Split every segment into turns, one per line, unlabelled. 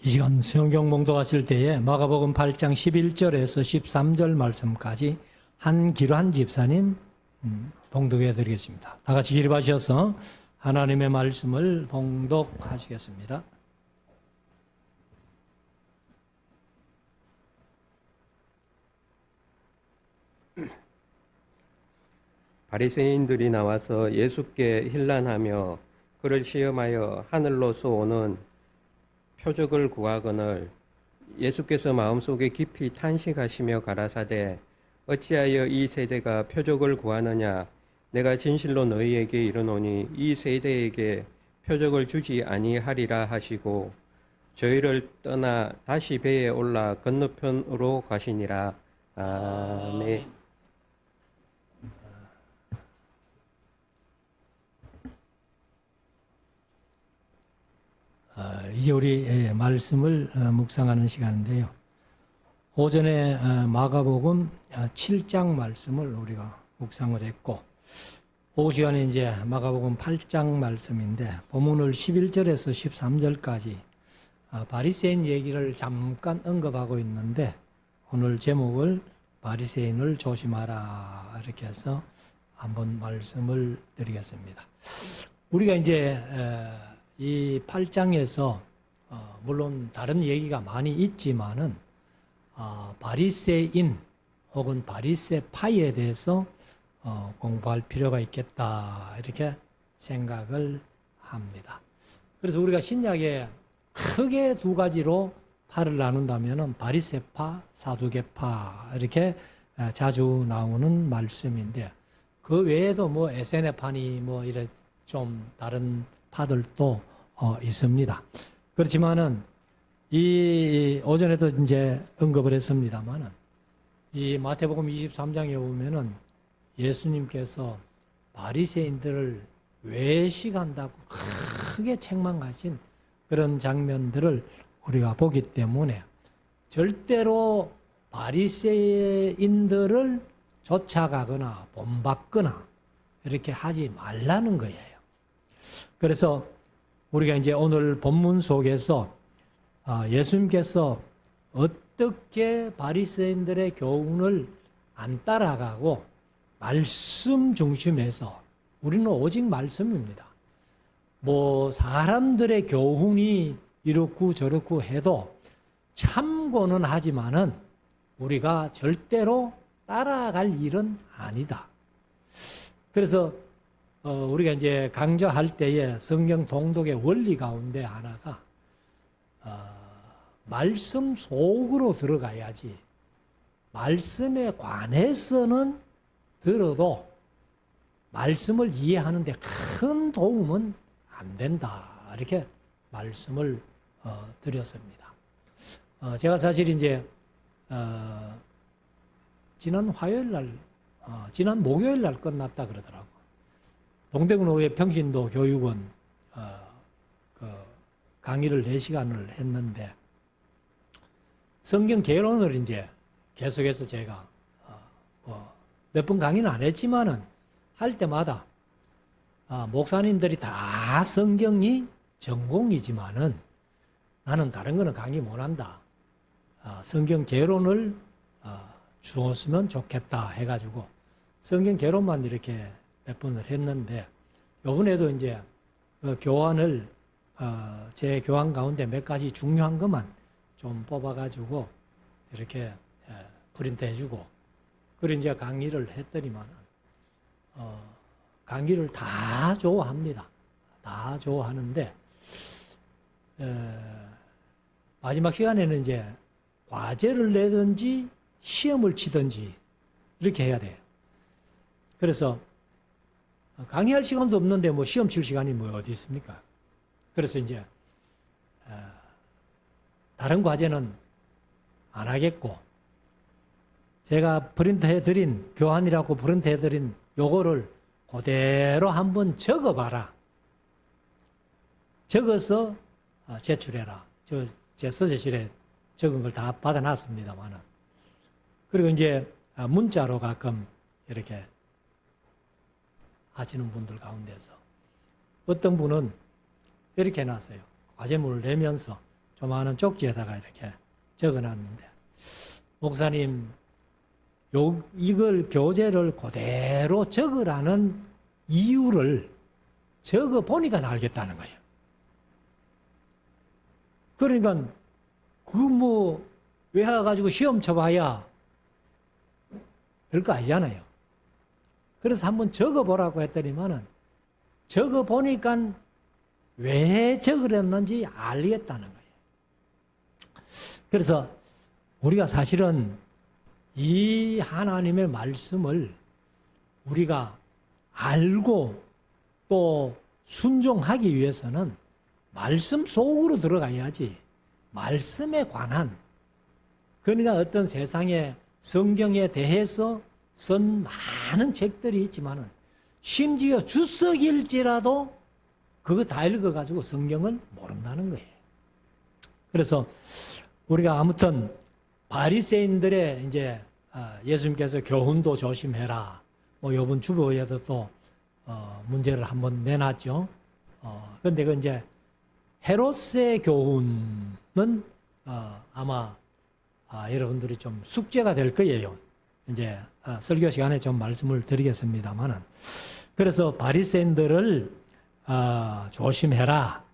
이 시간 성경 봉독하실 때에 마가복음 8장 11절에서 13절 말씀까지 한기환 집사님 봉독해 드리겠습니다. 다 같이 기립하셔서 하나님의 말씀을 봉독하시겠습니다.
바리새인들이 나와서 예수께 힐난하며 그를 시험하여 하늘로서 오는 표적을 구하거늘 예수께서 마음속에 깊이 탄식하시며 가라사대 어찌하여 이 세대가 표적을 구하느냐 내가 진실로 너희에게 이르노니 이 세대에게 표적을 주지 아니하리라 하시고 저희를 떠나 다시 배에 올라 건너편으로 가시니라. 아멘.
이제 우리 말씀을 묵상하는 시간인데요. 오전에 마가복음 7장 말씀을 우리가 묵상을 했고, 오후 시간에 이제 마가복음 8장 말씀인데, 본문을 11절에서 13절까지 바리새인 얘기를 잠깐 언급하고 있는데, 오늘 제목을 바리새인을 조심하라 이렇게 해서 한번 말씀을 드리겠습니다. 우리가 이제 이 8장에서 물론 다른 얘기가 많이 있지만은 바리새인 혹은 바리새파에 대해서 공부할 필요가 있겠다 이렇게 생각을 합니다. 그래서 우리가 신약에 크게 두 가지로 파를 나눈다면은 바리새파, 사두개파 이렇게 자주 나오는 말씀인데 그 외에도 뭐 에세네파니 뭐 이래 좀 다른 파들도 있습니다. 그렇지만은 이 오전에도 이제 언급을 했습니다만은 이 마태복음 23장에 보면은 예수님께서 바리새인들을 외식한다고 크게 책망하신 그런 장면들을 우리가 보기 때문에 절대로 바리새인들을 쫓아가거나 본받거나 이렇게 하지 말라는 거예요. 그래서 우리가 이제 오늘 본문 속에서 예수님께서 어떻게 바리새인들의 교훈을 안 따라가고 말씀 중심에서 우리는 오직 말씀입니다. 뭐 사람들의 교훈이 이렇고 저렇고 해도 참고는 하지만은 우리가 절대로 따라갈 일은 아니다. 그래서 우리가 이제 강조할 때에 성경 통독의 원리 가운데 하나가 말씀 속으로 들어가야지 말씀에 관해서는 들어도 말씀을 이해하는데 큰 도움은 안 된다 이렇게 말씀을 드렸습니다. 제가 사실 이제 지난 화요일 날 지난 목요일 날 끝났다 그러더라고. 동대구노회 평신도 교육원 강의를 4시간을 했는데 성경 개론을 이제 계속해서 제가 몇 번 강의는 안 했지만은 할 때마다 목사님들이 다 성경이 전공이지만은 나는 다른 거는 강의 못 한다. 성경 개론을 주었으면 좋겠다 해가지고 성경 개론만 이렇게 몇 번을 했는데 이번에도 이제 교환을 제 교환 가운데 몇 가지 중요한 것만 좀 뽑아가지고 이렇게 프린트 해주고 그리고 이제 강의를 했더니만 강의를 다 좋아합니다. 다 좋아하는데 마지막 시간에는 이제 과제를 내든지 시험을 치든지 이렇게 해야 돼요. 그래서 강의할 시간도 없는데 뭐 시험 칠 시간이 뭐 어디 있습니까? 그래서 이제 다른 과제는 안 하겠고 제가 프린트해드린 교환이라고 프린트해드린 요거를 그대로 한번 적어봐라. 적어서 제출해라. 제 서재실에 적은 걸 다 받아놨습니다만은 그리고 이제 문자로 가끔 이렇게 하시는 분들 가운데서 어떤 분은 이렇게 해놨어요. 과제물을 내면서 조그마한 쪽지에다가 이렇게 적어놨는데, 목사님, 이걸 교재를 그대로 적으라는 이유를 적어 보니까 알겠다는 거예요. 그러니까 외워가지고 시험 쳐봐야 별거 아니잖아요. 그래서 한번 적어보라고 했더니만은 적어보니까 왜 적으랬는지 알겠다는 거예요. 그래서 우리가 사실은 이 하나님의 말씀을 우리가 알고 또 순종하기 위해서는 말씀 속으로 들어가야지, 말씀에 관한, 그러니까 어떤 세상에 성경에 대해서 쓴 많은 책들이 있지만은 심지어 주석일지라도 그거 다 읽어가지고 성경을 모른다는 거예요. 그래서 우리가 아무튼 바리새인들의 이제 예수님께서 교훈도 조심해라, 뭐 이번 주보에도 또 문제를 한번 내놨죠. 그런데 그 이제 헤롯의 교훈은 아마 여러분들이 좀 숙제가 될 거예요. 이제 설교 시간에 좀 말씀을 드리겠습니다만은, 그래서 바리새인들을 조심해라.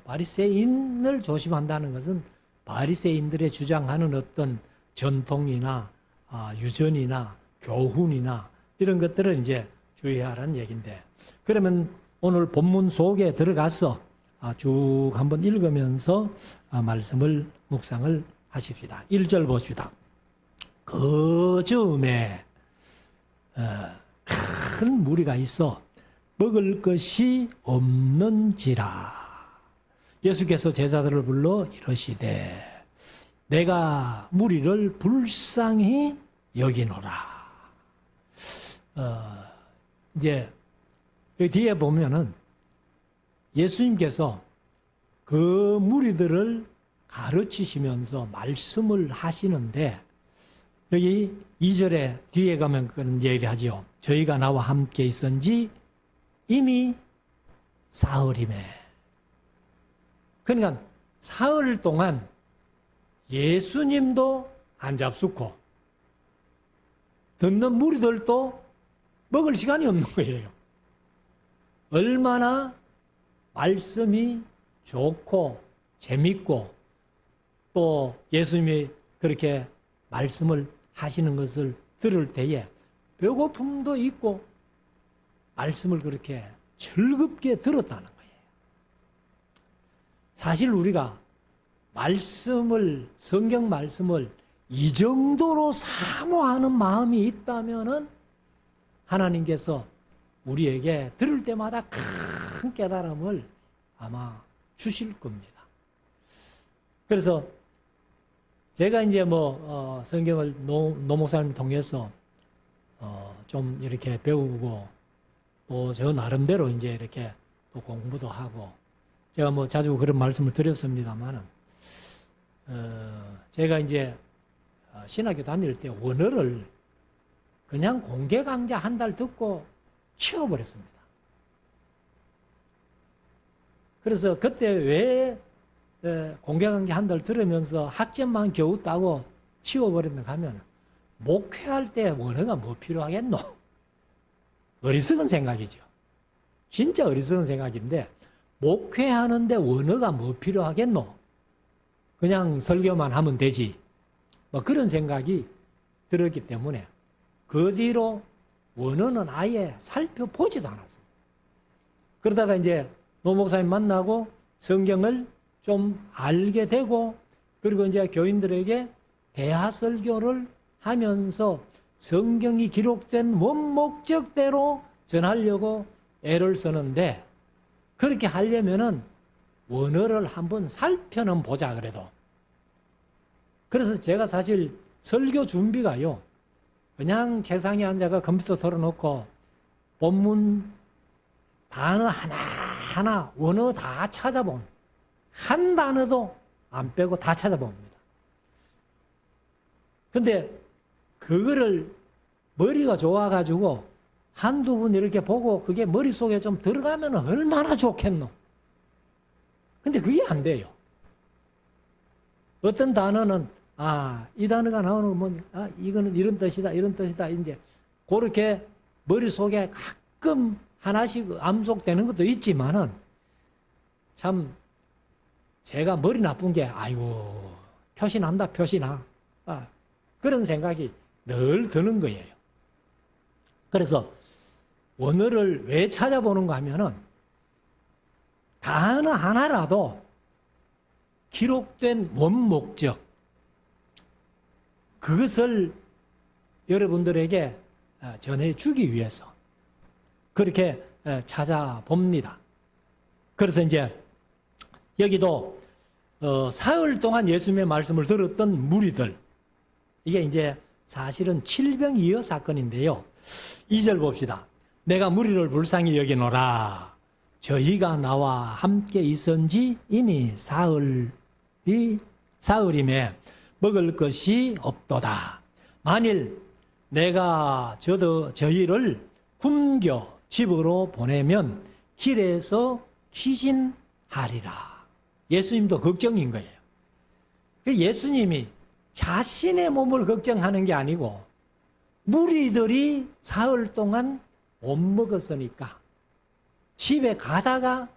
바리새인을 조심한다는 것은 바리새인들의 주장하는 어떤 전통이나 유전이나 교훈이나 이런 것들을 이제 주의하라는 얘기인데, 그러면 오늘 본문 속에 들어가서 쭉 한번 읽으면서 말씀을 묵상을 하십시다. 1절 보십시다. 그 즈음에 큰 무리가 있어 먹을 것이 없는지라. 예수께서 제자들을 불러 이러시되 내가 무리를 불쌍히 여기노라. 이제 그 뒤에 보면은 예수님께서 그 무리들을 가르치시면서 말씀을 하시는데, 여기 2절에 뒤에 가면 그런 얘기를 하죠. 저희가 나와 함께 있은지 이미 사흘이매. 그러니까 사흘 동안 예수님도 안 잡수고 듣는 무리들도 먹을 시간이 없는 거예요. 얼마나 말씀이 좋고 재밌고 또 예수님이 그렇게 말씀을 하시는 것을 들을 때에 배고픔도 있고 말씀을 그렇게 즐겁게 들었다는 거예요. 사실 우리가 말씀을, 성경 말씀을 이 정도로 사모하는 마음이 있다면은 하나님께서 우리에게 들을 때마다 큰 깨달음을 아마 주실 겁니다. 그래서 제가 이제 성경을 노 목사님 통해서 좀 이렇게 배우고 또 저 나름대로 이제 이렇게 또 공부도 하고, 제가 자주 그런 말씀을 드렸습니다만은 제가 이제 신학교 다닐 때 원어를 그냥 공개 강좌 한 달 듣고 치워버렸습니다. 그래서 그때 왜 공개 강좌 한 달 들으면서 학점만 겨우 따고 치워버렸는가 하면, 목회할 때 원어가 뭐 필요하겠노? 어리석은 생각이죠. 진짜 어리석은 생각인데, 목회하는데 원어가 뭐 필요하겠노? 그냥 설교만 하면 되지. 그런 생각이 들었기 때문에 그 뒤로 원어는 아예 살펴보지도 않았어요. 그러다가 이제 노 목사님 만나고 성경을 좀 알게 되고, 그리고 이제 교인들에게 대화 설교를 하면서 성경이 기록된 원목적대로 전하려고 애를 쓰는데, 그렇게 하려면은 원어를 한번 살펴는 보자 그래도. 그래서 제가 사실 설교 준비가요, 그냥 책상에 앉아가 컴퓨터 털어놓고 본문 단어 하나하나 원어 다 찾아본, 한 단어도 안 빼고 다 찾아봅니다. 근데 그거를 머리가 좋아가지고 한두 번 이렇게 보고 그게 머릿속에 좀 들어가면 얼마나 좋겠노. 근데 그게 안 돼요. 어떤 단어는 이 단어가 나오는 건 이거는 이런 뜻이다, 이런 뜻이다. 이제 그렇게 머릿속에 가끔 하나씩 암송되는 것도 있지만은 참 제가 머리 나쁜 게 아이고 표시난다, 표시나. 그런 생각이 늘 드는 거예요. 그래서 원어를 왜 찾아보는가 하면은 단어 하나라도 기록된 원목적 그것을 여러분들에게 전해주기 위해서 그렇게 찾아봅니다. 그래서 이제 여기도 사흘 동안 예수님의 말씀을 들었던 무리들, 이게 이제 사실은 칠병이어 사건인데요. 2절 봅시다. 내가 무리를 불쌍히 여기노라. 저희가 나와 함께 있은지 이미 사흘임에 먹을 것이 없도다. 만일 내가 저희를 굶겨 집으로 보내면 길에서 기진하리라. 예수님도 걱정인 거예요. 예수님이 자신의 몸을 걱정하는 게 아니고 무리들이 사흘 동안 못 먹었으니까 집에 가다가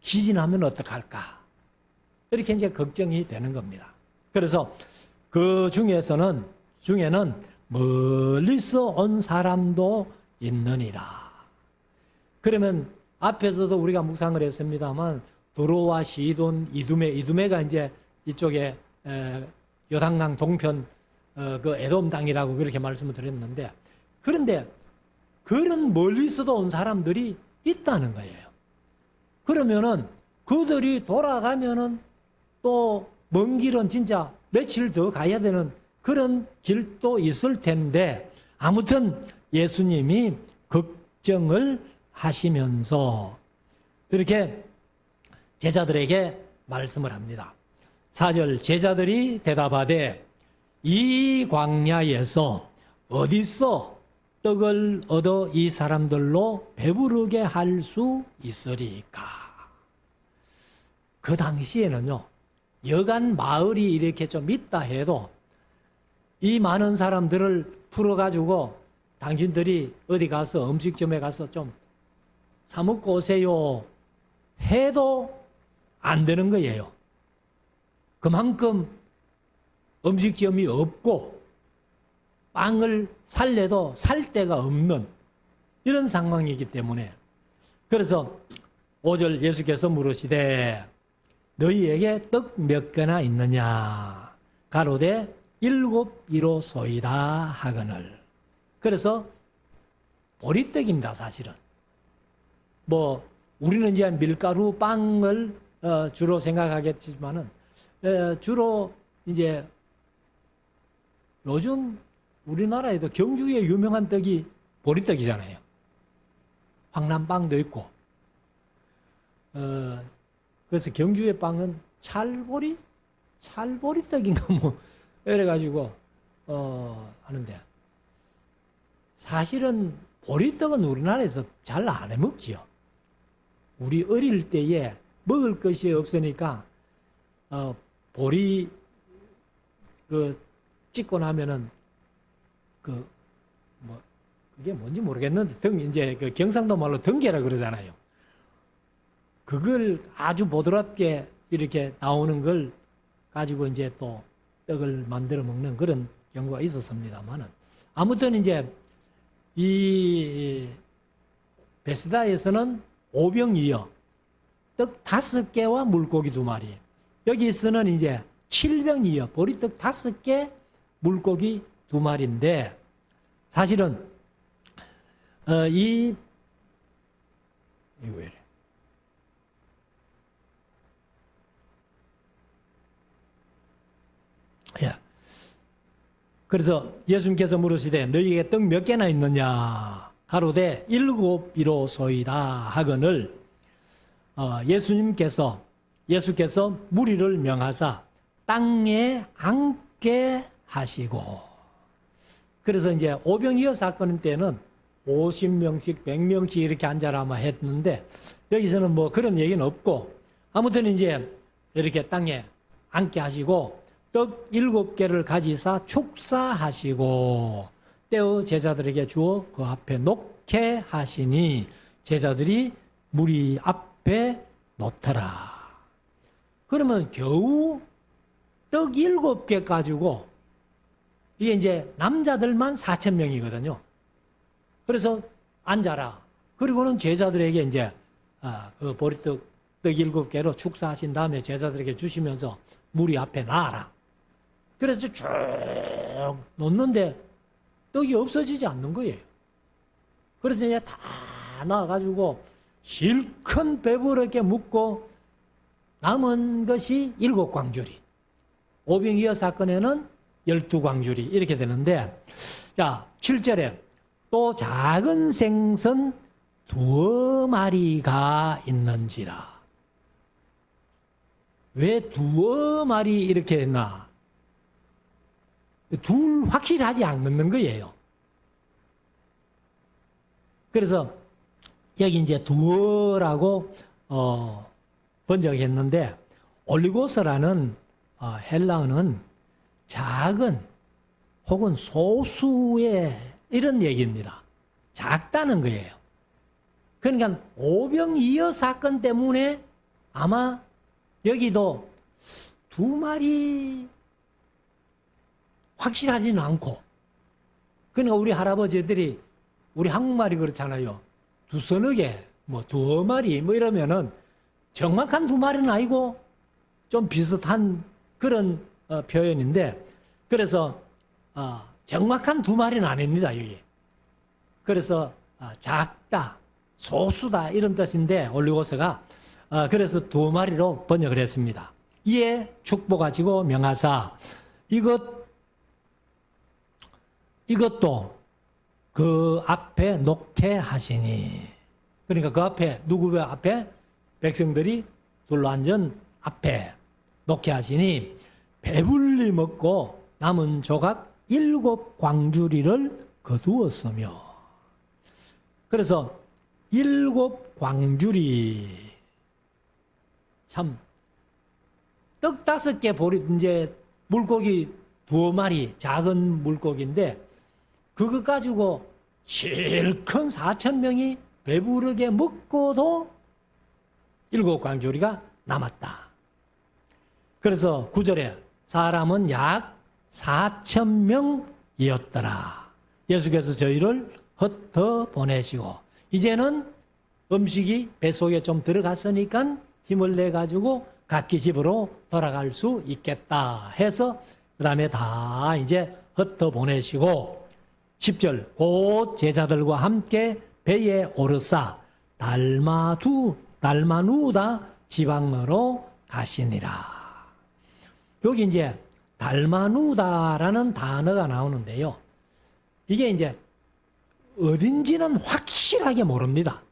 기진하면 어떡할까? 이렇게 이제 걱정이 되는 겁니다. 그래서 그 중에는 멀리서 온 사람도 있느니라. 그러면 앞에서도 우리가 묵상을 했습니다만 도로와 시돈, 이두메가 이제 이쪽에 요단강 동편 그 에돔 땅이라고 그렇게 말씀을 드렸는데, 그런데 그런 멀리서도 온 사람들이 있다는 거예요. 그러면은 그들이 돌아가면은 또 먼 길은 진짜 며칠 더 가야 되는 그런 길도 있을 텐데, 아무튼 예수님이 걱정을 하시면서 이렇게 제자들에게 말씀을 합니다. 4절 제자들이 대답하되 이 광야에서 어디서 떡을 얻어 이 사람들로 배부르게 할 수 있으리까? 그 당시에는요, 여간 마을이 이렇게 좀 있다 해도 이 많은 사람들을 풀어가지고 당신들이 어디 가서 음식점에 가서 좀 사먹고 오세요 해도 안 되는 거예요. 그만큼 음식점이 없고 빵을 살래도 살 데가 없는 이런 상황이기 때문에, 그래서 5절 예수께서 물으시되 너희에게 떡 몇 개나 있느냐? 가로되 7이로소이다 하거늘. 그래서 보리떡입니다. 사실은 뭐 우리는 이제 밀가루 빵을 주로 생각하겠지만은 주로 이제 요즘 우리나라에도 경주에 유명한 떡이 보리떡이잖아요. 황남빵도 있고. 그래서 경주의 빵은 찰보리떡인가 뭐 이래가지고 하는데, 사실은 보리떡은 우리나라에서 잘 안 해먹지요. 우리 어릴 때에 먹을 것이 없으니까 보리 찍고 나면은 그게 뭔지 모르겠는데 이제 그 경상도 말로 등게라 그러잖아요. 그걸 아주 보드랍게 이렇게 나오는 걸 가지고 이제 또 떡을 만들어 먹는 그런 경우가 있었습니다만은, 아무튼 이제 이 베스다에서는 오병이어 떡 5개와 물고기 2마리, 여기서는 이제 7병이어 보리떡 5개, 물고기 2마리인데, 사실은 이거 왜 이래? 예. 그래서 예수님께서 물으시되 너희에게 떡 몇 개나 있느냐? 가로되 7이로소이다 하거늘, 예수께서 무리를 명하사 땅에 앉게 하시고, 그래서 이제 오병이어 사건 때는 50명씩 100명씩 이렇게 앉아라마 했는데, 여기서는 뭐 그런 얘기는 없고, 아무튼 이제 이렇게 땅에 앉게 하시고 떡 7개를 가지사 축사하시고 떼어 제자들에게 주어 그 앞에 놓게 하시니 제자들이 무리 앞에 놓더라. 그러면 겨우 떡 7개 가지고 이게 이제 남자들만 4,000명이거든요. 그래서 앉아라. 그리고는 제자들에게 이제 그 보리떡 7개로 축사하신 다음에 제자들에게 주시면서 무리 앞에 놔라. 그래서 쭉 놓는데 떡이 없어지지 않는 거예요. 그래서 이제 다 나와가지고 실컷 배부르게 묵고 남은 것이 7광주리. 오병이어 사건에는 12광주리 이렇게 되는데, 자 7절에 또 작은 생선 2마리가 있는지라. 왜 2마리 이렇게 했나? 둘 확실하지 않는 거예요. 그래서 여기 이제 두어라고 번역했는데 올리고스라는 헬라어는 작은 혹은 소수의 이런 얘기입니다. 작다는 거예요. 그러니까 오병이어 사건 때문에 아마 여기도 2마리 확실하지는 않고, 그러니까 우리 할아버지들이 우리 한국말이 그렇잖아요. 2서너 뭐 2마리 뭐 이러면은 정확한 2마리는 아니고 좀 비슷한 그런 표현인데, 그래서 정확한 2마리는 아닙니다 여기. 그래서 작다, 소수다 이런 뜻인데 올리고스가 그래서 2마리로 번역을 했습니다. 이에 축복하시고 명하사 이것도 그 앞에 놓게 하시니. 그러니까 그 앞에, 누구 앞에? 백성들이 둘러앉은 앞에 놓게 하시니 배불리 먹고 남은 조각 7광주리를 거두었으며. 그래서 7광주리, 참 떡 5개 보리, 이제 물고기 2마리, 작은 물고기인데 그거 가지고 실컷 4,000명이 배부르게 먹고도 7광주리가 남았다. 그래서 9절에 사람은 약 4,000명이었더라. 예수께서 저희를 흩어 보내시고 이제는 음식이 뱃속에 좀 들어갔으니까 힘을 내가지고 각기 집으로 돌아갈 수 있겠다 해서 그 다음에 다 이제 흩어 보내시고 10절 곧 제자들과 함께 배에 오르사 달마누다 지방으로 가시니라. 여기 이제 달마누다라는 단어가 나오는데요. 이게 이제 어딘지는 확실하게 모릅니다.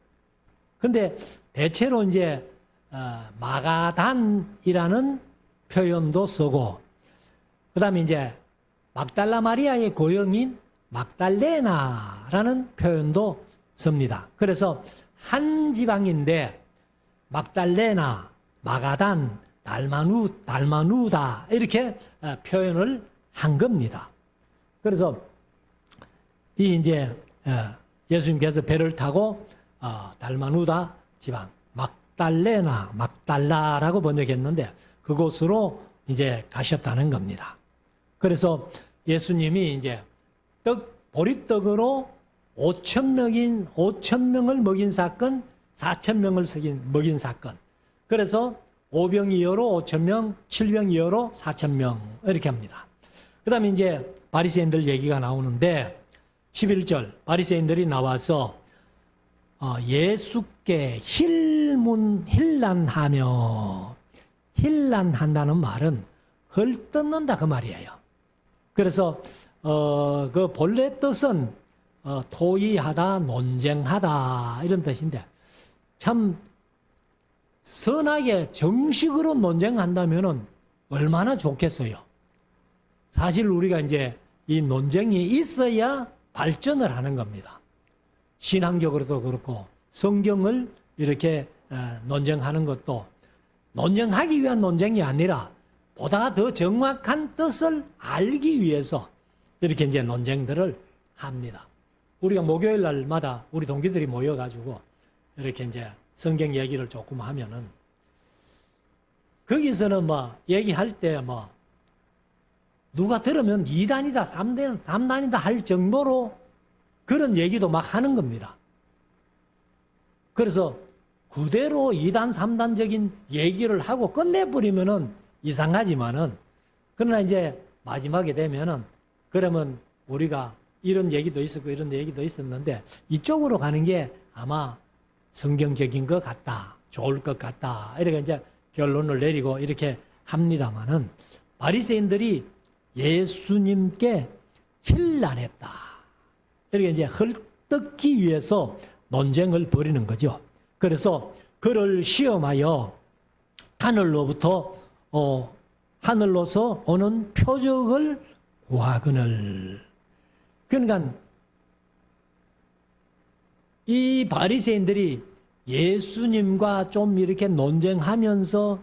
근데 대체로 이제 마가단이라는 표현도 쓰고, 그 다음에 이제 막달라 마리아의 고영인 막달레나라는 표현도 씁니다. 그래서 한 지방인데 막달레나, 마가단, 달마누다 이렇게 표현을 한 겁니다. 그래서 이 이제 예수님께서 배를 타고 달마누다 지방, 막달라라고 번역했는데 그곳으로 이제 가셨다는 겁니다. 그래서 예수님이 이제 보리떡으로 5,000명을 먹인 사건, 4,000명을 먹인 사건. 그래서 5병이어로 5,000명, 7병이어로 4,000명 이렇게 합니다. 그 다음에 이제 바리새인들 얘기가 나오는데 11절 바리새인들이 나와서 예수께 힐난한다는 말은 헐뜯는다 그 말이에요. 그래서 그 본래 뜻은 토의하다, 논쟁하다 이런 뜻인데 참 선하게 정식으로 논쟁한다면은 얼마나 좋겠어요. 사실 우리가 이제 이 논쟁이 있어야 발전을 하는 겁니다. 신앙적으로도 그렇고 성경을 이렇게 논쟁하는 것도 논쟁하기 위한 논쟁이 아니라 보다 더 정확한 뜻을 알기 위해서 이렇게 이제 논쟁들을 합니다. 우리가 목요일 날마다 우리 동기들이 모여가지고 이렇게 이제 성경 얘기를 조금 하면은 거기서는 뭐 얘기할 때 뭐 누가 들으면 2단이다, 3단이다 할 정도로 그런 얘기도 막 하는 겁니다. 그래서 그대로 2단, 3단적인 얘기를 하고 끝내버리면은 이상하지만은 그러나 이제 마지막에 되면은 그러면 우리가 이런 얘기도 있었고 이런 얘기도 있었는데 이쪽으로 가는 게 아마 성경적인 것 같다, 좋을 것 같다 이렇게 이제 결론을 내리고 이렇게 합니다만은 바리새인들이 예수님께 힐난했다 이렇게 이제 헐뜯기 위해서 논쟁을 벌이는 거죠. 그래서 그를 시험하여 하늘로서 오는 표적을 구하거늘. 그러니까 이 바리새인들이 예수님과 좀 이렇게 논쟁하면서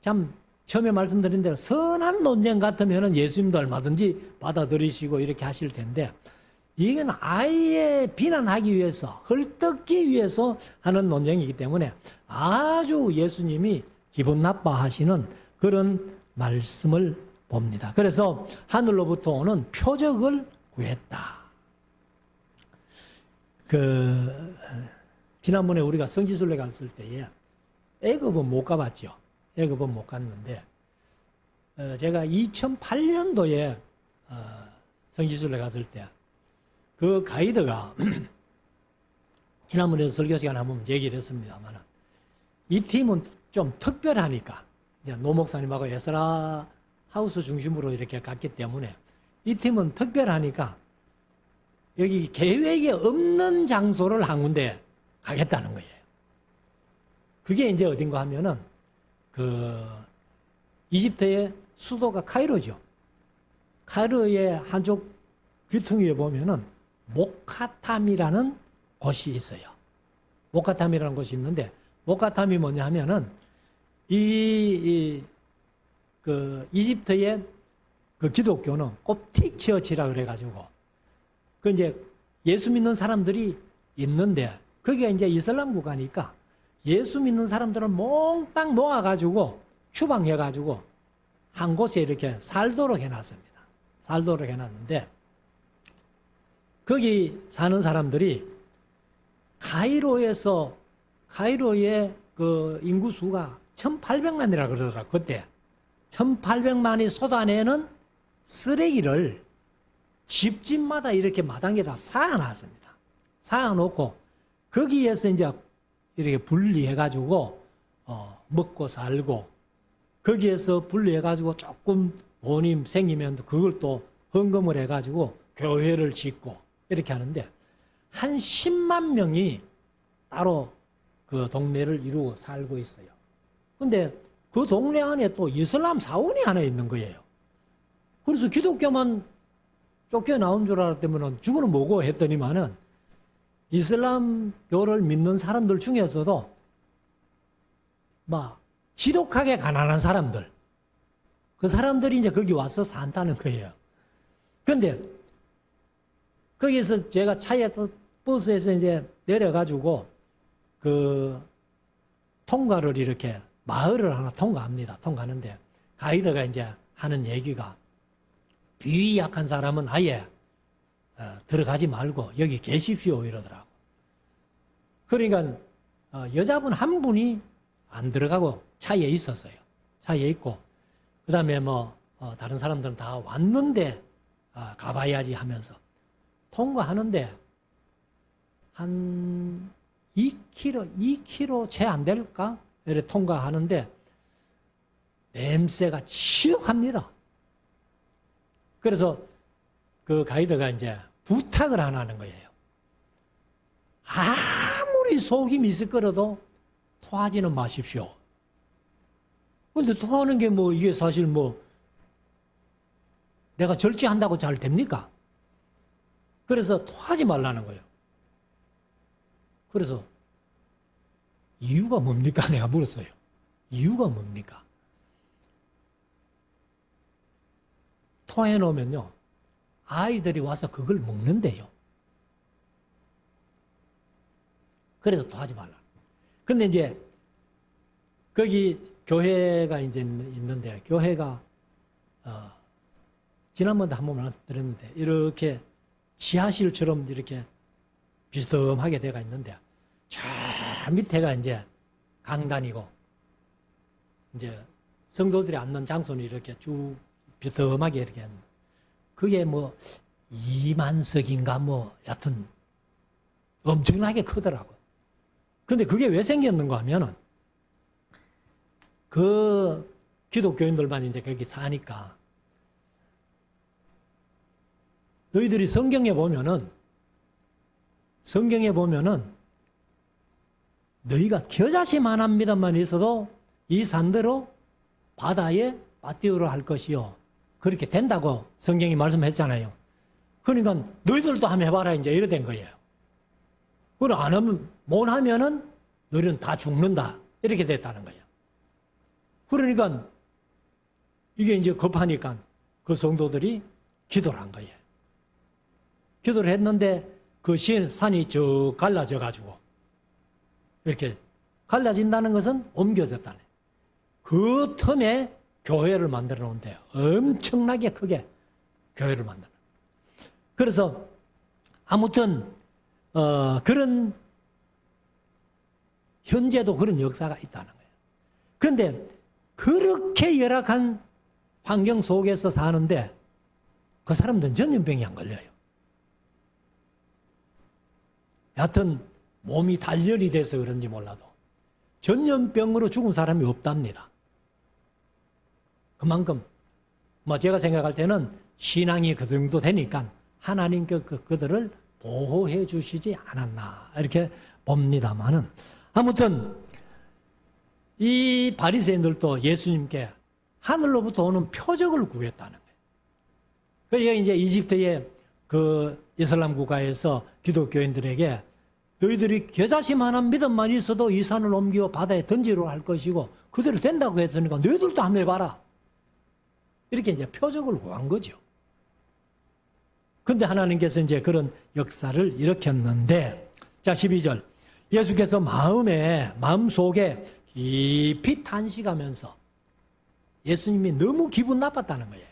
참 처음에 말씀드린 대로 선한 논쟁 같으면 예수님도 얼마든지 받아들이시고 이렇게 하실 텐데 이건 아예 비난하기 위해서 헐뜯기 위해서 하는 논쟁이기 때문에 아주 예수님이 기분 나빠하시는 그런 말씀을 봅니다. 그래서 하늘로부터 오는 표적을 구했다. 지난번에 우리가 성지순례 갔을 때에 애굽은 못 가봤죠. 애굽은 못 갔는데 제가 2008년도에 성지순례 갔을 때 그 가이드가 지난번에 설교 시간에 한번 얘기를 했습니다만 이 팀은 좀 특별하니까 이제 노 목사님하고 에스라 하우스 중심으로 이렇게 갔기 때문에 이 팀은 특별하니까 여기 계획에 없는 장소를 한 군데 가겠다는 거예요. 그게 이제 어딘가 하면은 이집트의 수도가 카이로죠. 카이로의 한쪽 귀퉁이에 보면은 모카탐이라는 곳이 있어요. 모카탐이라는 곳이 있는데 모카탐이 뭐냐 하면은 이집트의 그 기독교는 콥틱 처치라 그래가지고 그 이제 예수 믿는 사람들이 있는데 그게 이제 이슬람 국가니까 예수 믿는 사람들은 몽땅 모아가지고 추방해가지고 한 곳에 이렇게 살도록 해놨습니다. 살도록 해놨는데 거기 사는 사람들이 카이로의 그 인구수가 1800만이라 그러더라고요. 그때 1800만이 쏟아내는 쓰레기를 집집마다 이렇게 마당에다 쌓아놨습니다. 쌓아놓고 거기에서 이제 이렇게 분리해가지고 먹고 살고 거기에서 분리해가지고 조금 돈이 생기면 그걸 또 헌금을 해가지고 교회를 짓고 이렇게 하는데 한 10만 명이 따로 그 동네를 이루고 살고 있어요. 근데 그 동네 안에 또 이슬람 사원이 하나 있는 거예요. 그래서 기독교만 쫓겨나온 줄 알았다면 죽어는 뭐고 했더니만은 이슬람교를 믿는 사람들 중에서도 막 지독하게 가난한 사람들 그 사람들이 이제 거기 와서 산다는 거예요. 그런데 거기서 제가 차에서 버스에서 이제 내려가지고 그 통과를 이렇게 마을을 하나 통과합니다. 통과하는데 가이드가 이제 하는 얘기가 비위 약한 사람은 아예 들어가지 말고 여기 계십시오 이러더라고. 그러니까 여자분 한 분이 안 들어가고 차에 있었어요. 차에 있고 그 다음에 다른 사람들은 다 왔는데 가봐야지 하면서 통과하는데 한 2km 채 안 될까? 이렇게 통과하는데 냄새가 치욕합니다. 그래서 그 가이드가 이제 부탁을 하나 하는 거예요. 아무리 속이 미스거려도 토하지는 마십시오. 근데 토하는 게 이게 사실 내가 절제한다고 잘 됩니까? 그래서 토하지 말라는 거예요. 그래서 이유가 뭡니까? 내가 물었어요. 이유가 뭡니까? 토해 놓으면요, 아이들이 와서 그걸 먹는데요. 그래서 토하지 말라. 근데 이제 거기 교회가 이제 있는데, 교회가 지난번에 한번 말씀드렸는데 이렇게 지하실처럼 이렇게 비스듬하게 돼가 있는데, 저 밑에가 이제 강단이고 이제 성도들이 앉는 장소는 이렇게 쭉 비스듬하게 이렇게 했는데, 그게 뭐 2만석인가 뭐 여튼 엄청나게 크더라고요. 근데 그게 왜 생겼는가 하면은, 그 기독교인들만 이제 거기 사니까, 너희들이 성경에 보면은 너희가 겨자씨만한 믿음만 있어도 이 산대로 바다에 빠뜨려 할 것이요, 그렇게 된다고 성경이 말씀했잖아요. 그러니까 너희들도 한번 해봐라 이제 이래 된 거예요. 그걸 안 하면, 못 하면은 너희는 다 죽는다 이렇게 됐다는 거예요. 그러니까 이게 이제 급하니까 그 성도들이 기도를 한 거예요. 기도를 했는데 그 산이 쭉 갈라져 가지고, 이렇게 갈라진다는 것은 옮겨졌다네. 그 틈에 교회를 만들어 놓은데요. 엄청나게 크게 교회를 만들어. 그래서 아무튼 그런 현재도 그런 역사가 있다는 거예요. 그런데 그렇게 열악한 환경 속에서 사는데 그 사람들은 전염병이 안 걸려요. 여하튼 몸이 단련이 돼서 그런지 몰라도 전염병으로 죽은 사람이 없답니다. 그만큼 뭐 제가 생각할 때는 신앙이 그 정도 되니까 하나님께 그들을 보호해 주시지 않았나 이렇게 봅니다만은, 아무튼 이 바리새인들도 예수님께 하늘로부터 오는 표적을 구했다는 거예요. 그러니까 이제 이집트의 그 이슬람 국가에서 기독교인들에게 너희들이 겨자씨만한 믿음만 있어도 이 산을 옮겨 바다에 던지려 할 것이고 그대로 된다고 했으니까 너희들도 한번 해봐라. 이렇게 이제 표적을 구한 거죠. 근데 하나님께서 이제 그런 역사를 일으켰는데, 자, 12절. 예수께서 마음속에 깊이 탄식하면서 예수님이 너무 기분 나빴다는 거예요.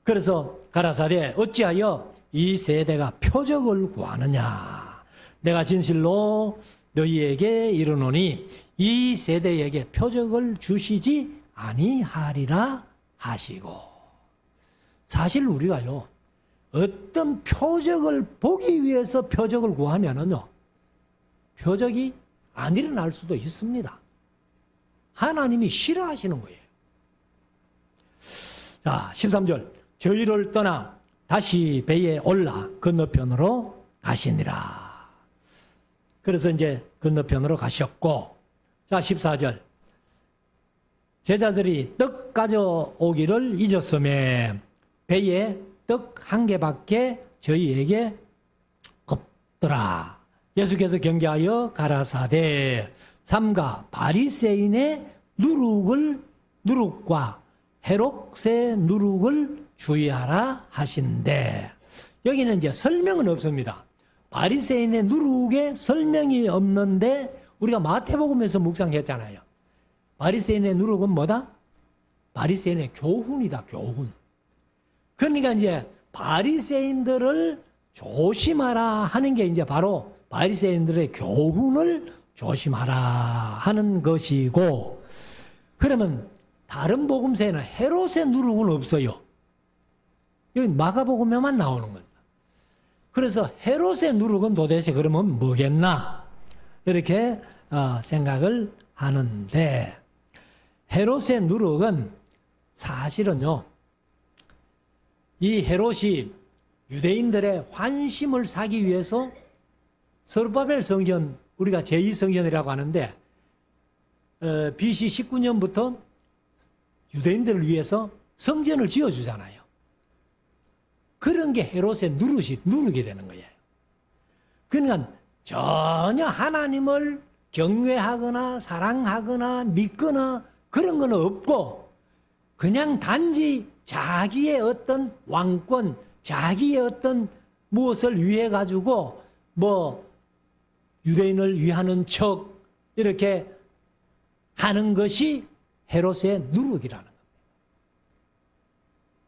그래서 가라사대 어찌하여 이 세대가 표적을 구하느냐. 내가 진실로 너희에게 이르노니 이 세대에게 표적을 주시지 아니하리라 하시고. 사실 우리가요, 어떤 표적을 보기 위해서 표적을 구하면은요, 표적이 안 일어날 수도 있습니다. 하나님이 싫어하시는 거예요. 자, 13절. 저희를 떠나 다시 배에 올라 건너편으로 가시니라. 그래서 이제 건너편으로 가셨고, 자, 14절. 제자들이 떡 가져오기를 잊었음에 배에 떡 한 개밖에 저희에게 없더라. 예수께서 경계하여 가라사대 삼가 바리새인의 누룩과 헤롯의 누룩을 주의하라 하신대. 여기는 이제 설명은 없습니다. 바리새인의 누룩에 설명이 없는데 우리가 마태복음에서 묵상했잖아요. 바리새인의 누룩은 뭐다? 바리새인의 교훈이다, 교훈. 그러니까 이제 바리새인들을 조심하라 하는 게 이제 바로 바리새인들의 교훈을 조심하라 하는 것이고, 그러면 다른 복음서에는 헤롯의 누룩은 없어요. 여기 마가복음에만 나오는 겁니다. 그래서 헤롯의 누룩은 도대체 그러면 뭐겠나? 이렇게 생각을 하는데, 헤롯의 누룩은 사실은요, 이 헤롯이 유대인들의 환심을 사기 위해서 스룹바벨 성전, 우리가 제2성전이라고 하는데, BC 19년부터 유대인들을 위해서 성전을 지어주잖아요. 그런 게 헤롯의 누룩이 되는 거예요. 그러니까 전혀 하나님을 경외하거나 사랑하거나 믿거나 그런 건 없고, 그냥 단지 자기의 어떤 왕권, 자기의 어떤 무엇을 위해 가지고 뭐 유대인을 위하는 척 이렇게 하는 것이 헤롯의 누룩이라는 겁니다.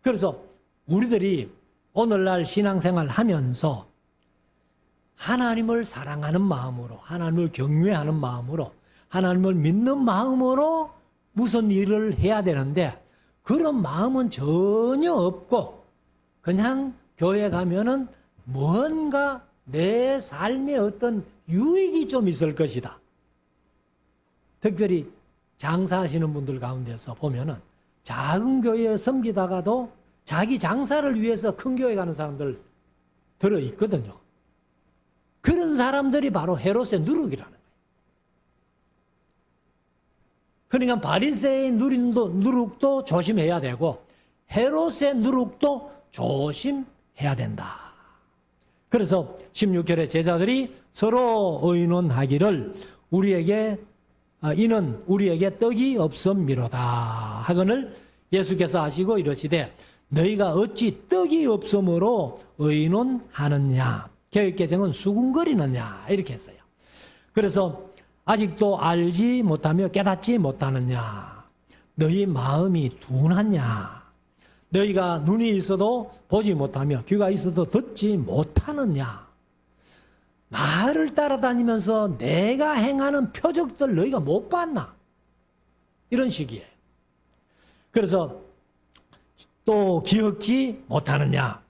그래서 우리들이 오늘날 신앙생활 하면서 하나님을 사랑하는 마음으로, 하나님을 경외하는 마음으로, 하나님을 믿는 마음으로 무슨 일을 해야 되는데 그런 마음은 전혀 없고 그냥 교회 가면은 뭔가 내 삶에 어떤 유익이 좀 있을 것이다. 특별히 장사하시는 분들 가운데서 보면은 작은 교회에 섬기다가도 자기 장사를 위해서 큰 교회 가는 사람들 들어 있거든요. 그런 사람들이 바로 헤롯의 누룩이라는 거예요. 그러니까 바리새의 누룩도 조심해야 되고 헤롯의 누룩도 조심해야 된다. 그래서 16절에 제자들이 서로 의논하기를 이는 우리에게 떡이 없음이로다 하거늘 예수께서 하시고 이러시되 너희가 어찌 떡이 없음으로 의논하느냐. 개혁개정은 수군거리느냐 이렇게 했어요. 그래서 아직도 알지 못하며 깨닫지 못하느냐. 너희 마음이 둔하냐. 너희가 눈이 있어도 보지 못하며 귀가 있어도 듣지 못하느냐. 나를 따라다니면서 내가 행하는 표적들 너희가 못 봤나? 이런 식이에요. 그래서 또 기억지 못하느냐.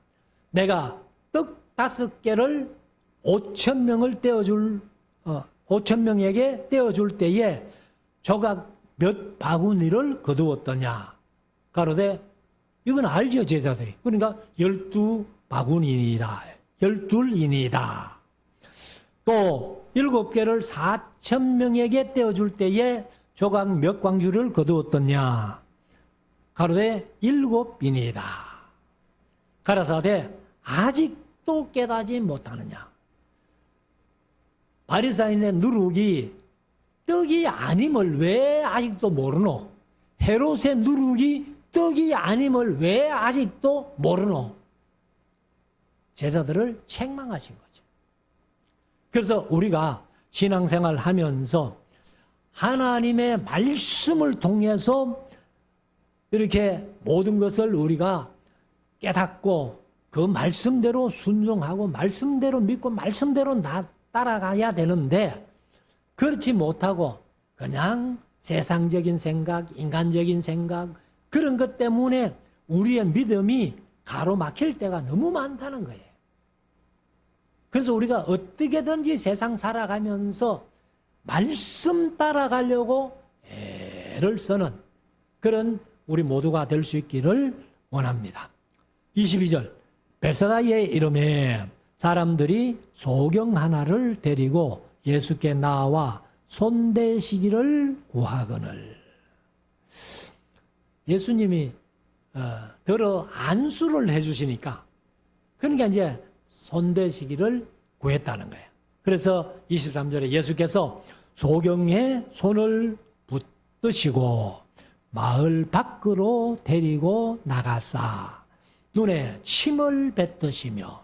내가 떡 5개를 5,000명에게 떼어줄 때에 조각 몇 바구니를 거두었더냐. 가로되 이건 알죠, 제자들이. 그러니까 12바구니이다. 12이니다. 또 7개를 4,000명에게 떼어줄 때에 조각 몇 광주를 거두었더냐. 가로되 7이니다. 가라사대 아직도 깨닫지 못하느냐. 바리사인의 누룩이 떡이 아님을 왜 아직도 모르노? 헤롯의 누룩이 떡이 아님을 왜 아직도 모르노? 제자들을 책망하신 거죠. 그래서 우리가 신앙생활 하면서 하나님의 말씀을 통해서 이렇게 모든 것을 우리가 깨닫고 그 말씀대로 순종하고 말씀대로 믿고 말씀대로 따라가야 되는데 그렇지 못하고 그냥 세상적인 생각, 인간적인 생각 그런 것 때문에 우리의 믿음이 가로막힐 때가 너무 많다는 거예요. 그래서 우리가 어떻게든지 세상 살아가면서 말씀 따라가려고 애를 쓰는 그런 우리 모두가 될 수 있기를 원합니다. 22절 베사다에 이름에 사람들이 소경 하나를 데리고 예수께 나와 손대시기를 구하거늘. 예수님이 들어 안수를 해주시니까 그러니까 이제 손대시기를 구했다는 거예요. 그래서 23절에 예수께서 소경에 손을 붙드시고 마을 밖으로 데리고 나가사 눈에 침을 뱉으시며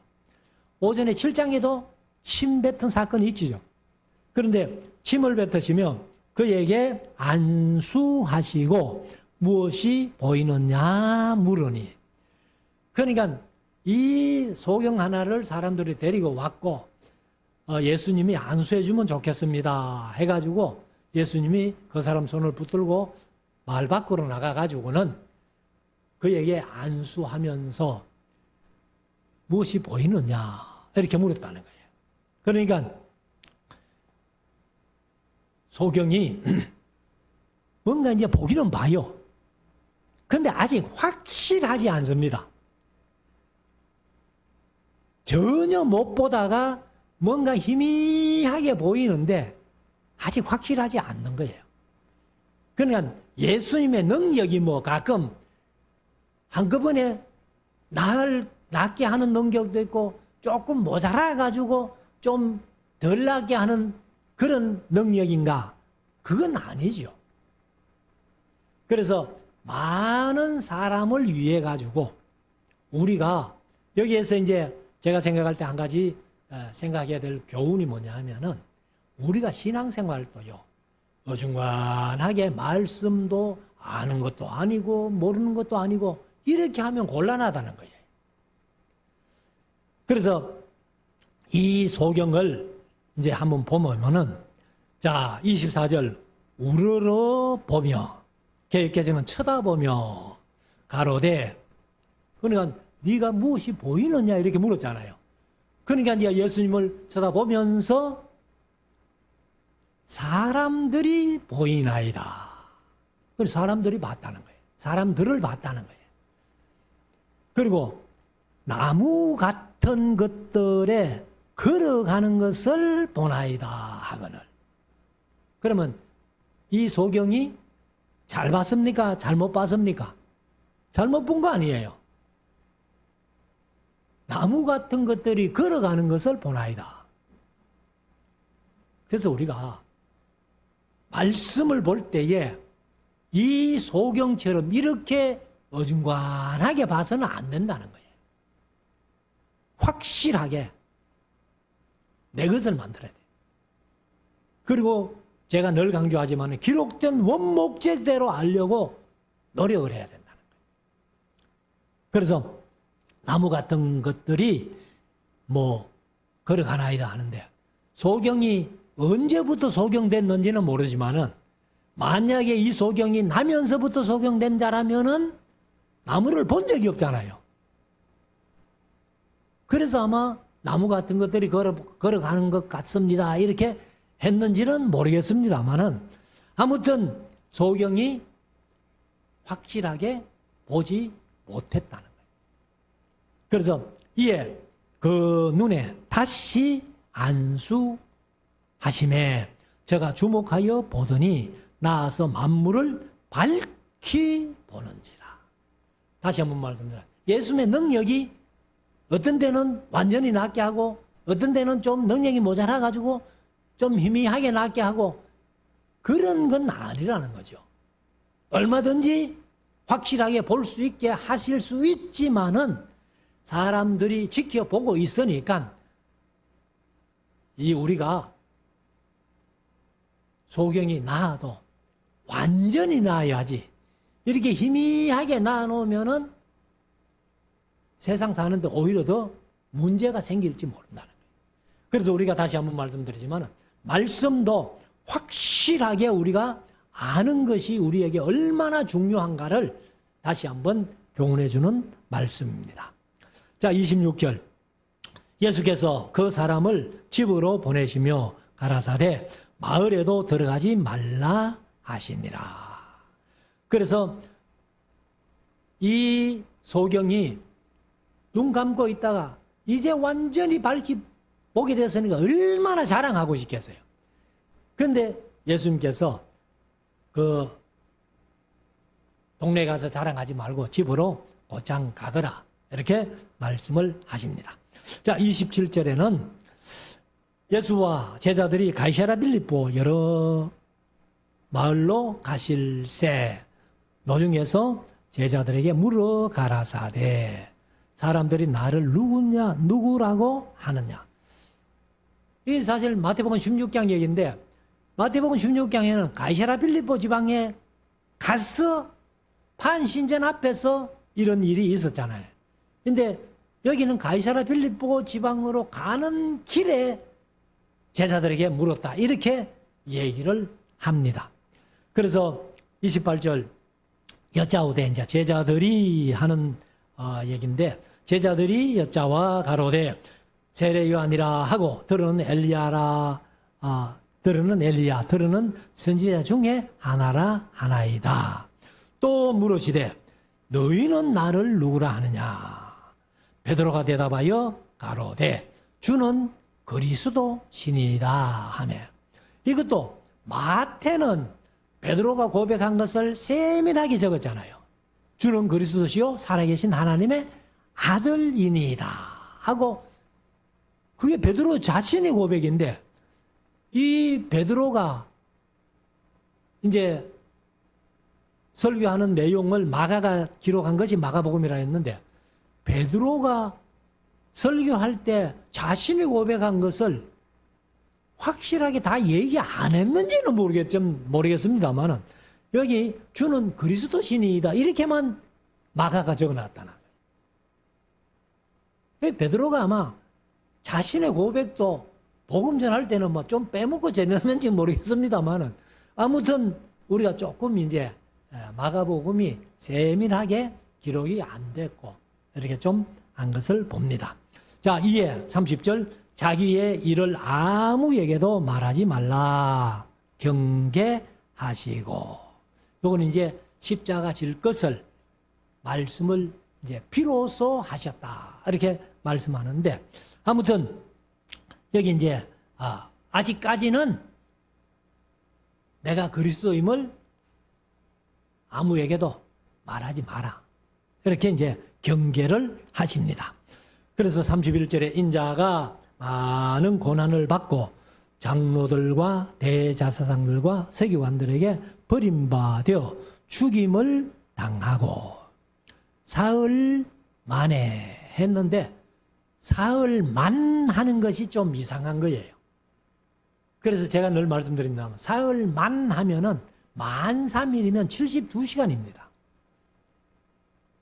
오전에 7장에도 침 뱉은 사건이 있죠. 그런데 침을 뱉으시며 그에게 안수하시고 무엇이 보이느냐 물으니 그러니까 이 소경 하나를 사람들이 데리고 왔고 예수님이 안수해 주면 좋겠습니다 해가지고 예수님이 그 사람 손을 붙들고 마을 밖으로 나가가지고는 그에게 안수하면서 무엇이 보이느냐 이렇게 물었다는 거예요. 그러니까 소경이 뭔가 이제 보기는 봐요. 그런데 아직 확실하지 않습니다. 전혀 못 보다가 뭔가 희미하게 보이는데 아직 확실하지 않는 거예요. 그러니까 예수님의 능력이 뭐 가끔 한꺼번에 나를 낫게 하는 능력도 있고 조금 모자라가지고 좀 덜 낫게 하는 그런 능력인가? 그건 아니죠. 그래서 많은 사람을 위해 가지고 우리가 여기에서 이제 제가 생각할 때 한 가지 생각해야 될 교훈이 뭐냐 하면은 우리가 신앙생활도요 어중간하게 말씀도 아는 것도 아니고 모르는 것도 아니고 이렇게 하면 곤란하다는 거예요. 그래서 이 소경을 이제 한번 보면은 자 24절 우러러 보며 개혁개정은 쳐다보며 가로되 그러니까 네가 무엇이 보이느냐 이렇게 물었잖아요. 그러니까 이제 예수님을 쳐다보면서 사람들이 보이나이다. 그래서 사람들이 봤다는 거예요. 사람들을 봤다는 거예요. 그리고 나무 같은 것들에 걸어가는 것을 보나이다 하거늘. 그러면 이 소경이 잘 봤습니까? 잘못 봤습니까? 잘못 본 거 아니에요. 나무 같은 것들이 걸어가는 것을 보나이다. 그래서 우리가 말씀을 볼 때에 이 소경처럼 이렇게 어중간하게 봐서는 안 된다는 거예요. 확실하게 내 것을 만들어야 돼. 그리고 제가 늘 강조하지만 기록된 원목적대로 알려고 노력을 해야 된다는 거예요. 그래서 나무 같은 것들이 뭐 걸어가나이다 하는데 소경이 언제부터 소경됐는지는 모르지만은 만약에 이 소경이 나면서부터 소경된 자라면은 나무를 본 적이 없잖아요. 그래서 아마 나무 같은 것들이 걸어가는 것 같습니다. 이렇게 했는지는 모르겠습니다만은 아무튼 소경이 확실하게 보지 못했다는 거예요. 그래서 이에 그 눈에 다시 안수하심에 저가 주목하여 보더니 나아서 만물을 밝히 보는지라. 다시 한번 말씀드려요. 예수님의 능력이 어떤 데는 완전히 낫게 하고 어떤 데는 좀 능력이 모자라가지고 좀 희미하게 낫게 하고 그런 건 아니라는 거죠. 얼마든지 확실하게 볼 수 있게 하실 수 있지만은 사람들이 지켜보고 있으니까 이 우리가 소경이 나아도 완전히 나아야지 이렇게 희미하게 나아놓으면은 세상 사는데 오히려 더 문제가 생길지 모른다는 거예요. 그래서 우리가 다시 한번 말씀드리지만 말씀도 확실하게 우리가 아는 것이 우리에게 얼마나 중요한가를 다시 한번 교훈해 주는 말씀입니다. 자, 26절. 예수께서 그 사람을 집으로 보내시며 가라사대 마을에도 들어가지 말라 하시니라. 그래서 이 소경이 눈 감고 있다가 이제 완전히 밝히 보게 됐으니까 얼마나 자랑하고 싶겠어요. 그런데 예수님께서 그 동네 가서 자랑하지 말고 집으로 곧장 가거라 이렇게 말씀을 하십니다. 자, 27절에는 예수와 제자들이 가이사랴 빌립보 여러 마을로 가실새 노중에서 제자들에게 물어 가라사대 사람들이 나를 누구라고 하느냐. 이 사실 마태복음 16장 얘기인데 마태복음 16장에는 가이사랴 빌립보 지방에 가서 판신전 앞에서 이런 일이 있었잖아요. 근데 여기는 가이사랴 빌립보 지방으로 가는 길에 제자들에게 물었다. 이렇게 얘기를 합니다. 그래서 28절 여짜오되 이제 제자들이 하는 얘기인데 제자들이 여짜와 가로되 세례 요한이라 하고 들으는 엘리야라 들으는 엘리야 들으는 선지자 중에 하나라 하나이다. 또 물으시되 너희는 나를 누구라 하느냐. 베드로가 대답하여 가로되 주는 그리스도 신이다 하며 이것도 마태는 베드로가 고백한 것을 세밀하게 적었잖아요. 주는 그리스도시요 살아계신 하나님의 아들이니이다 하고 그게 베드로 자신의 고백인데 이 베드로가 이제 설교하는 내용을 마가가 기록한 것이 마가복음이라 했는데 베드로가 설교할 때 자신이 고백한 것을 확실하게 다 얘기 안 했는지는 모르겠습니다만은 여기 주는 그리스도 신이다 이렇게만 마가가 적어놨다는 거예요. 베드로가 아마 자신의 고백도 복음 전할 때는 뭐 좀 빼먹고 전했는지 모르겠습니다만은 아무튼 우리가 조금 이제 마가복음이 세밀하게 기록이 안 됐고 이렇게 좀 한 것을 봅니다. 자, 이에 30절 자기의 일을 아무에게도 말하지 말라 경계하시고 요거는 이제 십자가 질 것을 말씀을 이제 비로소 하셨다 이렇게 말씀하는데 아무튼 여기 이제 아직까지는 내가 그리스도임을 아무에게도 말하지 마라 이렇게 이제 경계를 하십니다. 그래서 31절에 인자가 많은 고난을 받고 장로들과 대제사장들과 서기관들에게 버림받아 죽임을 당하고 사흘 만에 했는데 사흘만 하는 것이 좀 이상한 거예요. 그래서 제가 늘 말씀드립니다만 사흘만 하면은 만 3일이면 72시간입니다.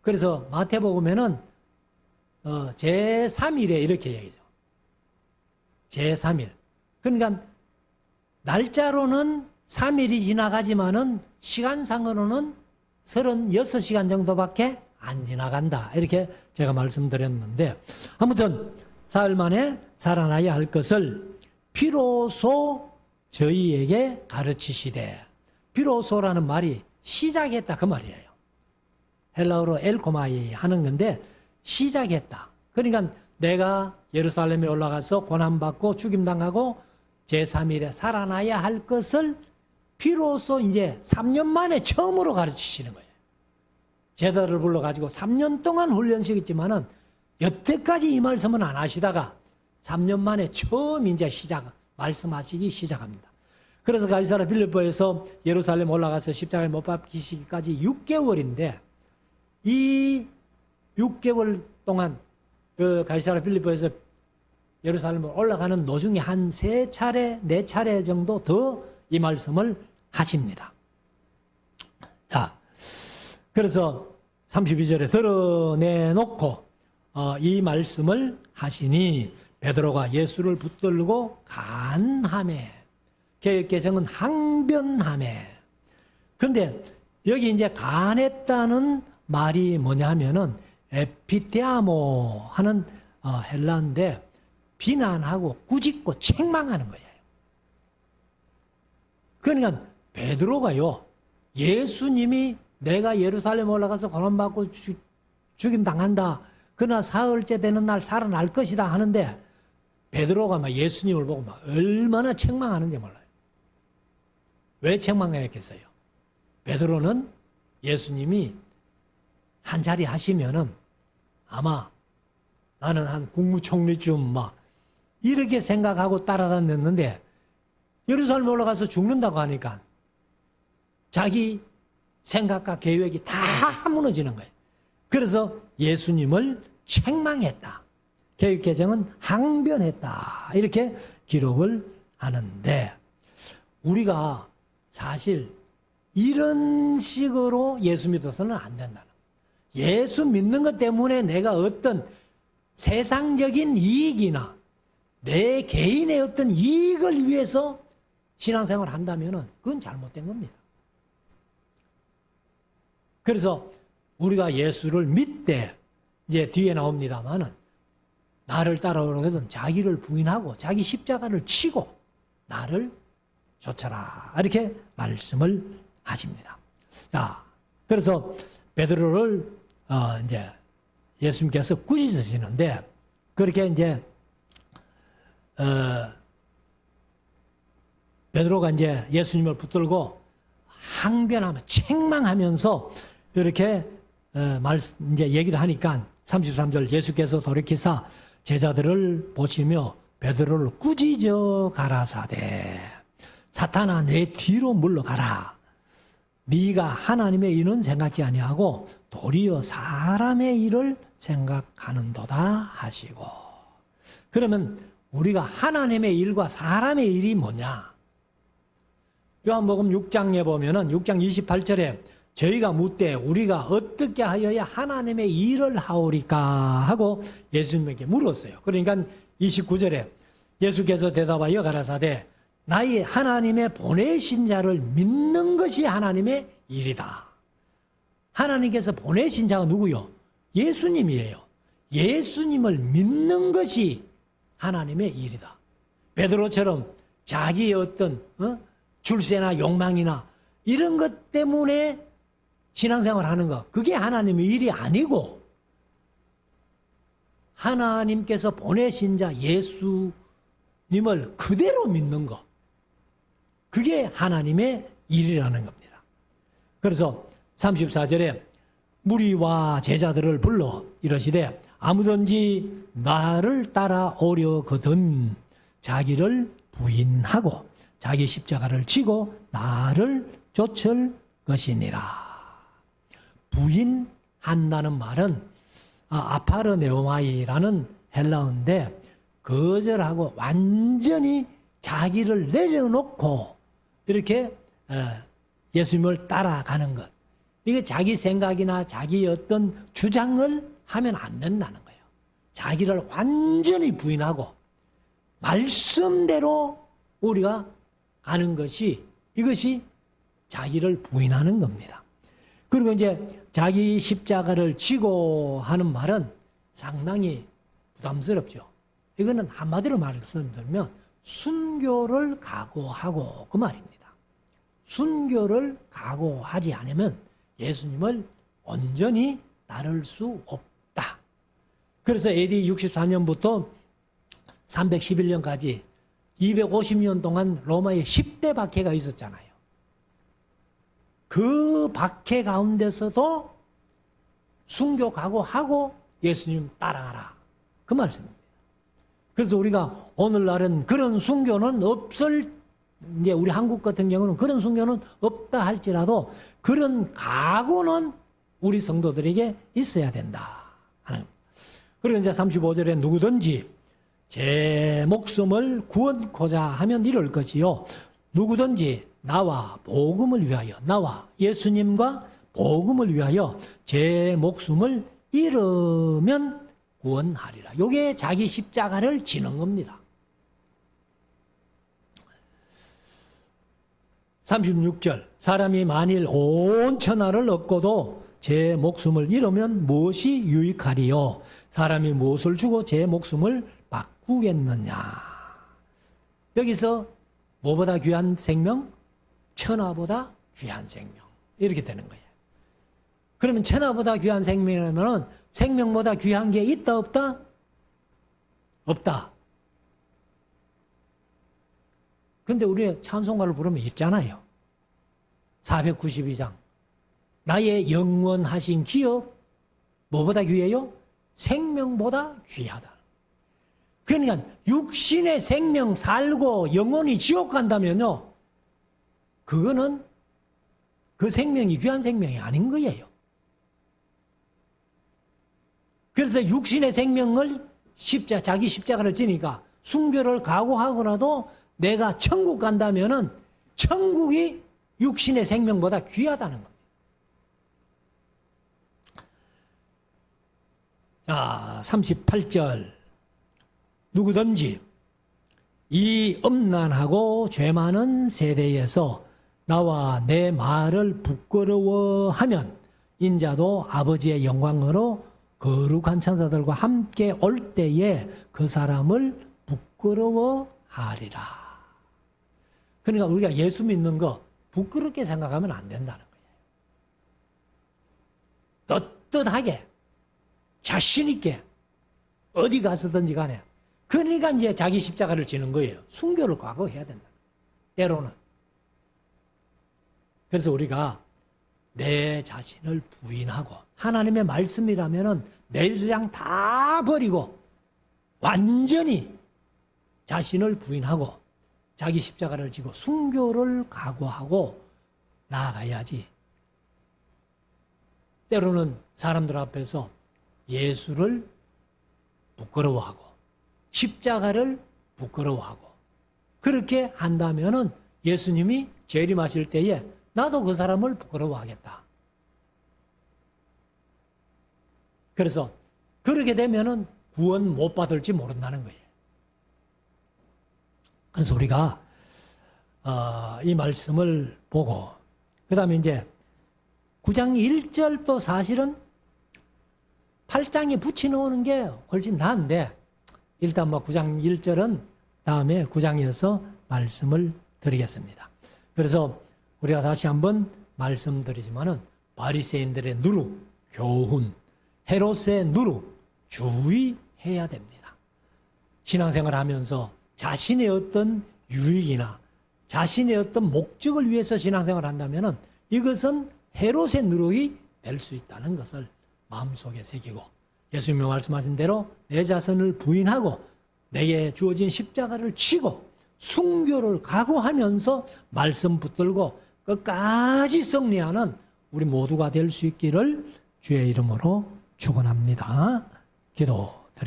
그래서 마태복음에는 제3일에 이렇게 얘기죠. 제3일. 그러니까 날짜로는 3일이 지나가지만은 시간상으로는 36시간 정도밖에 안 지나간다. 이렇게 제가 말씀드렸는데 아무튼 사흘 만에 살아나야 할 것을 비로소 저희에게 가르치시되 비로소라는 말이 시작했다 그 말이에요. 헬라어로 엘코마이 하는 건데 시작했다. 그러니까 내가 예루살렘에 올라가서 고난받고 죽임당하고 제3일에 살아나야 할 것을 비로소 이제 3년 만에 처음으로 가르치시는 거예요. 제자들을 불러가지고 3년 동안 훈련시켰지만은 여태까지 이 말씀은 안 하시다가 3년 만에 처음 이제 말씀하시기 시작합니다. 그래서 가이사랴 빌립보에서 예루살렘 올라가서 십자가에 못 박히시기까지 6개월인데 이 6개월 동안 그 가이사랴 빌립보에서 예루살렘으로 올라가는 도중에 한 3차례, 4차례 정도 더 이 말씀을 하십니다. 자, 그래서 32절에 드러내놓고 이 말씀을 하시니 베드로가 예수를 붙들고 간하매 개역개정은 항변하매 그런데 여기 이제 간했다는 말이 뭐냐 하면은 에피테아모 하는 헬라인데 비난하고 꾸짖고 책망하는 거예요. 그러니까 베드로가요 예수님이 내가 예루살렘 올라가서 고난받고 죽임 당한다. 그러나 사흘째 되는 날 살아날 것이다 하는데 베드로가 막 예수님을 보고 막 얼마나 책망하는지 몰라요. 왜 책망했겠어요? 베드로는 예수님이 한 자리 하시면은 아마 나는 한 국무총리쯤 막 이렇게 생각하고 따라다녔는데 예루살렘 올라가서 죽는다고 하니까 자기 생각과 계획이 다 무너지는 거예요. 그래서 예수님을 책망했다. 개역개정은 항변했다. 이렇게 기록을 하는데 우리가 사실 이런 식으로 예수 믿어서는 안 된다는 거예요. 예수 믿는 것 때문에 내가 어떤 세상적인 이익이나 내 개인의 어떤 이익을 위해서 신앙생활을 한다면 그건 잘못된 겁니다. 그래서 우리가 예수를 믿되 이제 뒤에 나옵니다만은 나를 따라오는 것은 자기를 부인하고 자기 십자가를 치고 나를 쫓아라 이렇게 말씀을 하십니다. 자, 그래서 베드로를 이제 예수님께서 꾸짖으시는데 그렇게 이제 베드로가 이제 예수님을 붙들고 항변하며 책망하면서 이렇게 이제 얘기를 하니까 33절 예수께서 돌이키사 제자들을 보시며 베드로를 꾸짖어 가라사대 사탄아 내 뒤로 물러가라. 네가 하나님의 일은 생각지 아니하고 도리어 사람의 일을 생각하는도다 하시고. 그러면 우리가 하나님의 일과 사람의 일이 뭐냐? 요한복음 6장에 보면은 6장 28절에 저희가 묻되 우리가 어떻게 하여야 하나님의 일을 하오리까 하고 예수님에게 물었어요. 그러니까 29절에 예수께서 대답하여 가라사대 나의 하나님의 보내신 자를 믿는 것이 하나님의 일이다. 하나님께서 보내신 자가 누구요? 예수님이에요. 예수님을 믿는 것이 하나님의 일이다. 베드로처럼 자기의 어떤 출세나 욕망이나 이런 것 때문에 신앙생활 하는 거, 그게 하나님의 일이 아니고 하나님께서 보내신 자 예수님을 그대로 믿는 거, 그게 하나님의 일이라는 겁니다. 그래서 34절에 무리와 제자들을 불러 이러시되 아무든지 나를 따라오려거든 자기를 부인하고 자기 십자가를 지고 나를 쫓을 것이니라. 부인한다는 말은 아파르네오마이라는 헬라어인데 거절하고 완전히 자기를 내려놓고 이렇게 예수님을 따라가는 것. 이게 자기 생각이나 자기 어떤 주장을 하면 안 된다는 거예요. 자기를 완전히 부인하고 말씀대로 우리가 가는 것이, 이것이 자기를 부인하는 겁니다. 그리고 이제 자기 십자가를 지고 하는 말은 상당히 부담스럽죠. 이거는 한마디로 말씀드리면 순교를 각오하고 그 말입니다. 순교를 각오하지 않으면 예수님을 온전히 따를 수 없다. 그래서 AD 64년부터 311년까지 250년 동안 로마에 10대 박해가 있었잖아요. 그 박해 가운데서도 순교 각오하고 예수님 따라가라. 그 말씀입니다. 그래서 우리가 오늘날은 그런 순교는 이제 우리 한국 같은 경우는 그런 순교는 없다 할지라도 그런 각오는 우리 성도들에게 있어야 된다 하는 겁니다. 그리고 이제 35절에 누구든지 제 목숨을 구원코자 하면 이럴 것이요. 누구든지 나와 복음을 위하여, 나와 예수님과 복음을 위하여 제 목숨을 잃으면 구원하리라. 이게 자기 십자가를 지는 겁니다. 36절 사람이 만일 온 천하를 얻고도 제 목숨을 잃으면 무엇이 유익하리요? 사람이 무엇을 주고 제 목숨을 바꾸겠느냐? 여기서 뭐보다 귀한 생명? 천하보다 귀한 생명. 이렇게 되는 거예요. 그러면 천하보다 귀한 생명이라면 생명보다 귀한 게 있다 없다? 없다. 근데 우리 찬송가를 부르면 있잖아요. 492장. 나의 영원하신 기업, 뭐보다 귀해요? 생명보다 귀하다. 그러니까 육신의 생명 살고 영원히 지옥 간다면요, 그거는 그 생명이 귀한 생명이 아닌 거예요. 그래서 육신의 생명을 자기 십자가를 지니까 순교를 각오하고라도 내가 천국 간다면은 천국이 육신의 생명보다 귀하다는 겁니다. 자, 38절. 누구든지 이 음란하고 죄 많은 세대에서 나와 내 말을 부끄러워하면 인자도 아버지의 영광으로 거룩한 천사들과 함께 올 때에 그 사람을 부끄러워하리라. 그러니까 우리가 예수 믿는 거 부끄럽게 생각하면 안 된다는 거예요. 떳떳하게 자신 있게 어디 가서든지 간에. 그러니까 이제 자기 십자가를 지는 거예요. 순교를 각오해야 된다. 때로는. 그래서 우리가 내 자신을 부인하고 하나님의 말씀이라면은 내 주장 다 버리고 완전히 자신을 부인하고 자기 십자가를 지고 순교를 각오하고 나아가야지 때로는 사람들 앞에서 예수를 부끄러워하고 십자가를 부끄러워하고 그렇게 한다면은 예수님이 재림하실 때에 나도 그 사람을 부끄러워하겠다. 그래서 그렇게 되면은 구원 못 받을지 모른다는 거예요. 그래서 우리가 이 말씀을 보고 그 다음에 이제 9장 1절도 사실은 8장에 붙여놓는 게 훨씬 나은데 일단 뭐 9장 1절은 다음에 9장에서 말씀을 드리겠습니다. 그래서 우리가 다시 한번 말씀드리지만은 바리새인들의 누루, 교훈, 헤롯의 누루 주의해야 됩니다. 신앙생활을 하면서 자신의 어떤 유익이나 자신의 어떤 목적을 위해서 신앙생활을 한다면은 이것은 헤롯의 누룩이 될 수 있다는 것을 마음속에 새기고 예수님이 말씀하신 대로 내 자신을 부인하고 내게 주어진 십자가를 치고 순교를 각오하면서 말씀 붙들고 끝까지 승리하는 우리 모두가 될 수 있기를 주의 이름으로 축원합니다. 기도드리겠습니다.